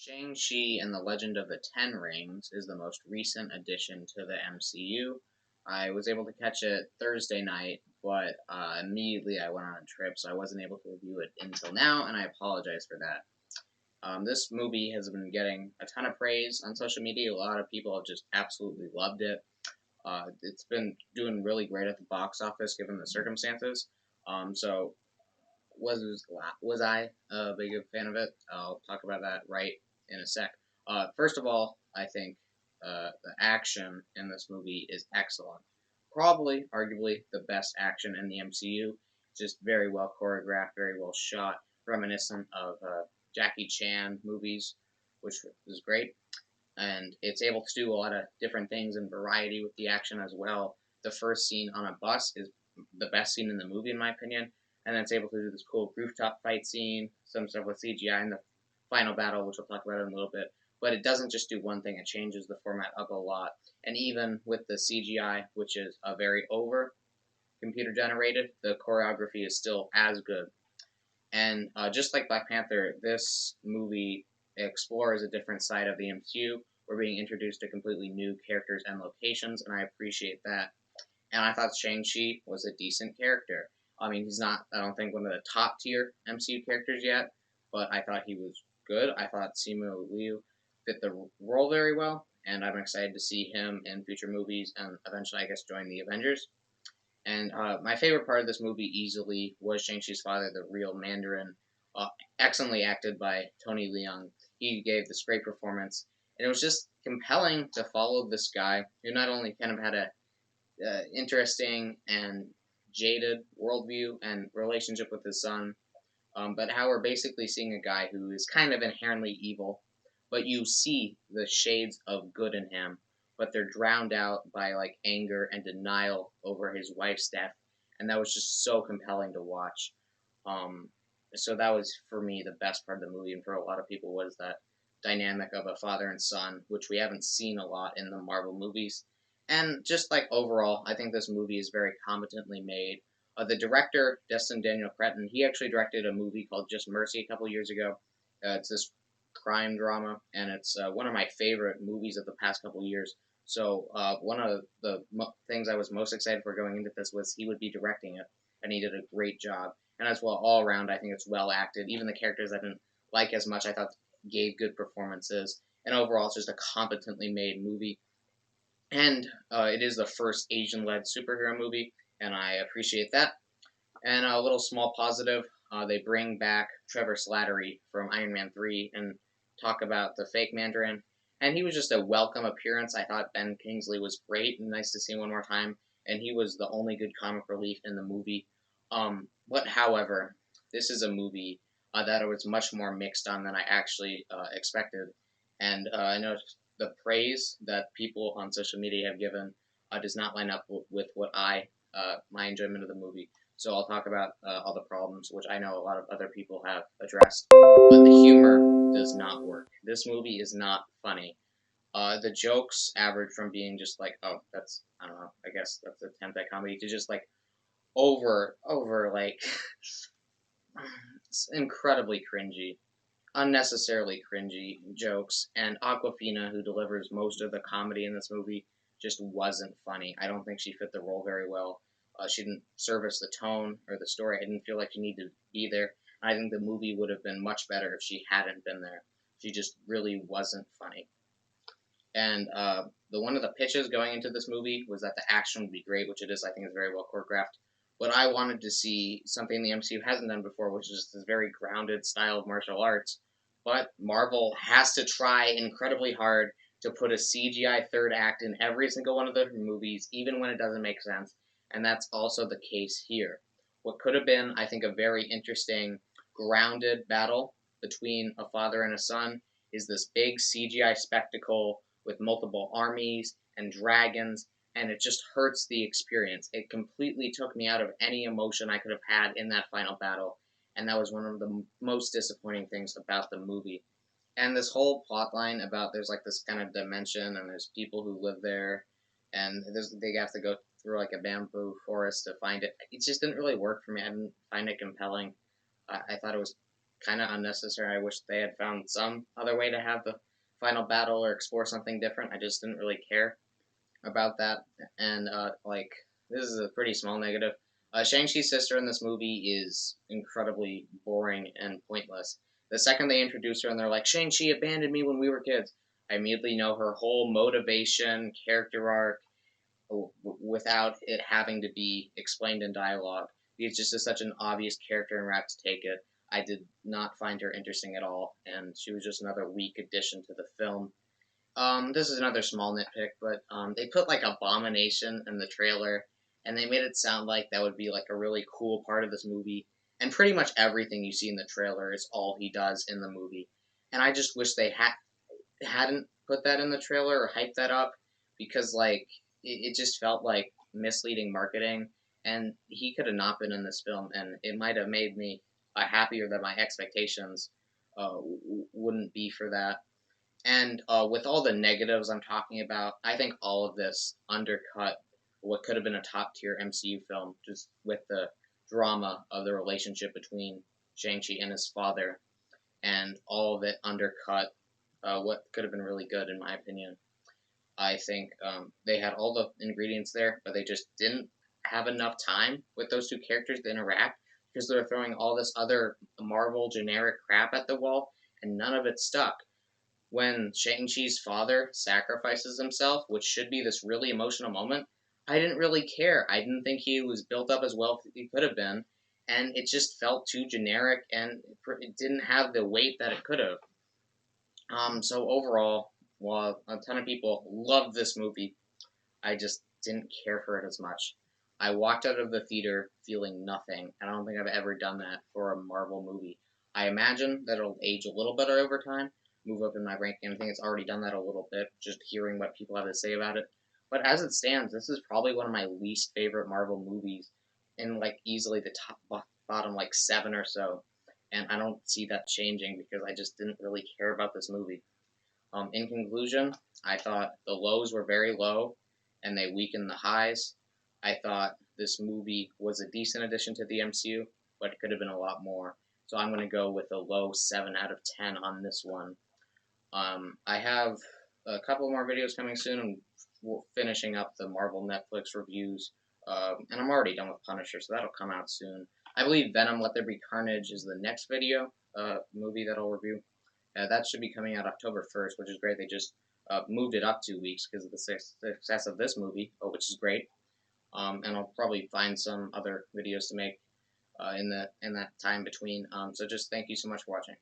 Shang-Chi and the Legend of the Ten Rings is the most recent addition to the MCU. I was able to catch it Thursday night, but immediately I went on a trip, so I wasn't able to review it until now, and I apologize for that. This movie has been getting a ton of praise on social media. A lot of people have just absolutely loved it. It's been doing really great at the box office given the circumstances. So was I a big fan of it? I'll talk about that right in a sec. First of all, I think the action in this movie is excellent. Probably, arguably, the best action in the MCU. Just very well choreographed, very well shot, reminiscent of Jackie Chan movies, which was great. And it's able to do a lot of different things and variety with the action as well. The first scene on a bus is the best scene in the movie, in my opinion, and then it's able to do this cool rooftop fight scene, some stuff with CGI in the final battle, which we'll talk about in a little bit. But it doesn't just do one thing; it changes the format up a lot. And even with the CGI, which is a very over computer generated, the choreography is still as good. And just like Black Panther, this movie explores a different side of the MCU. We're being introduced to completely new characters and locations, and I appreciate that. And I thought Shang-Chi was a decent character. I mean, he's not, I don't think, one of the top tier MCU characters yet, but I thought he was good. I thought Simu Liu fit the role very well, and I'm excited to see him in future movies and eventually, I guess, join the Avengers. And my favorite part of this movie easily was Shang-Chi's father, the real Mandarin, uh, excellently acted by Tony Leung. He gave this great performance, and it was just compelling to follow this guy who not only kind of had a interesting and jaded worldview and relationship with his son, but how we're basically seeing a guy who is kind of inherently evil, but you see the shades of good in him, but they're drowned out by like anger and denial over his wife's death, and that was just so compelling to watch. Um, so that was for me the best part of the movie, and for a lot of people was that dynamic of a father and son, which we haven't seen a lot in the Marvel movies. And just like overall, I think this movie is very competently made. The director, Destin Daniel Cretton, he actually directed a movie called Just Mercy a couple years ago. It's this crime drama, and it's one of my favorite movies of the past couple years. So one of the things I was most excited for going into this was he would be directing it, and he did a great job. And as well, all around, I think it's well acted. Even the characters I didn't like as much, I thought gave good performances. And overall, it's just a competently made movie. And it is the first Asian-led superhero movie, and I appreciate that. And a little small positive, they bring back Trevor Slattery from Iron Man 3 and talk about the fake Mandarin. And he was just a welcome appearance. I thought Ben Kingsley was great and nice to see him one more time. And he was the only good comic relief in the movie. But however, this is a movie that was much more mixed on than I actually expected. And I know the praise that people on social media have given does not line up with what my enjoyment of the movie. So I'll talk about all the problems, which I know a lot of other people have addressed. But the humor does not work. This movie is not funny. The jokes average from being just like, oh, that's, I don't know, I guess that's attempt at comedy, to just like like, it's incredibly cringy, unnecessarily cringy jokes. And Aquafina, who delivers most of the comedy in this movie, just wasn't funny. I don't think she fit the role very well. She didn't service the tone or the story. I didn't feel like she needed to be there. I think the movie would have been much better if she hadn't been there. She just really wasn't funny. And the one of the pitches going into this movie was that the action would be great, which it is. I think is very well choreographed. But I wanted to see something the MCU hasn't done before, which is this very grounded style of martial arts. But Marvel has to try incredibly hard to put a CGI third act in every single one of their movies, even when it doesn't make sense. And that's also the case here. What could have been, I think, a very interesting, grounded battle between a father and a son is this big CGI spectacle with multiple armies and dragons, and it just hurts the experience. It completely took me out of any emotion I could have had in that final battle, and that was one of the most disappointing things about the movie. And this whole plot line about there's like this kind of dimension, and there's people who live there, and they have to go through like a bamboo forest to find it. It just didn't really work for me. I didn't find it compelling. I thought it was kind of unnecessary. I wish they had found some other way to have the final battle or explore something different. I just didn't really care about that. And like, this is a pretty small negative. Shang-Chi's sister in this movie is incredibly boring and pointless. The second they introduce her and they're like, Shang-Chi abandoned me when we were kids, I immediately know her whole motivation, character arc, without it having to be explained in dialogue. It's just such an obvious character and rap to take it. I did not find her interesting at all, and she was just another weak addition to the film. This is another small nitpick, but they put like Abomination in the trailer, and they made it sound like that would be like a really cool part of this movie. And pretty much everything you see in the trailer is all he does in the movie. And I just wish they hadn't put that in the trailer or hyped that up, because like it just felt like misleading marketing, and he could have not been in this film, and it might have made me happier that my expectations wouldn't be for that. And with all the negatives I'm talking about, I think all of this undercut what could have been a top tier MCU film, just with the drama of the relationship between Shang-Chi and his father, and all of it undercut what could have been really good, in my opinion. I think they had all the ingredients there, but they just didn't have enough time with those two characters to interact, because they're throwing all this other Marvel generic crap at the wall, and none of it stuck. When Shang-Chi's father sacrifices himself, which should be this really emotional moment, I didn't really care. I didn't think he was built up as well as he could have been, and it just felt too generic, and it didn't have the weight that it could have. So overall, while a ton of people loved this movie, I just didn't care for it as much. I walked out of the theater feeling nothing, and I don't think I've ever done that for a Marvel movie. I imagine that it'll age a little better over time, move up in my ranking. I think it's already done that a little bit, just hearing what people have to say about it. But as it stands, this is probably one of my least favorite Marvel movies, in like easily the top bottom like seven or so. And I don't see that changing because I just didn't really care about this movie. In conclusion, I thought the lows were very low and they weakened the highs. I thought this movie was a decent addition to the MCU, but it could have been a lot more. So I'm going to go with a low 7 out of 10 on this one. I have a couple more videos coming soon. I'm finishing up the Marvel Netflix reviews, and I'm already done with Punisher, so that'll come out soon. I believe Venom: Let There Be Carnage is the next video movie that I'll review. That should be coming out October 1st, which is great. They just moved it up 2 weeks because of the success of this movie, which is great. And I'll probably find some other videos to make in that time between. So just thank you so much for watching.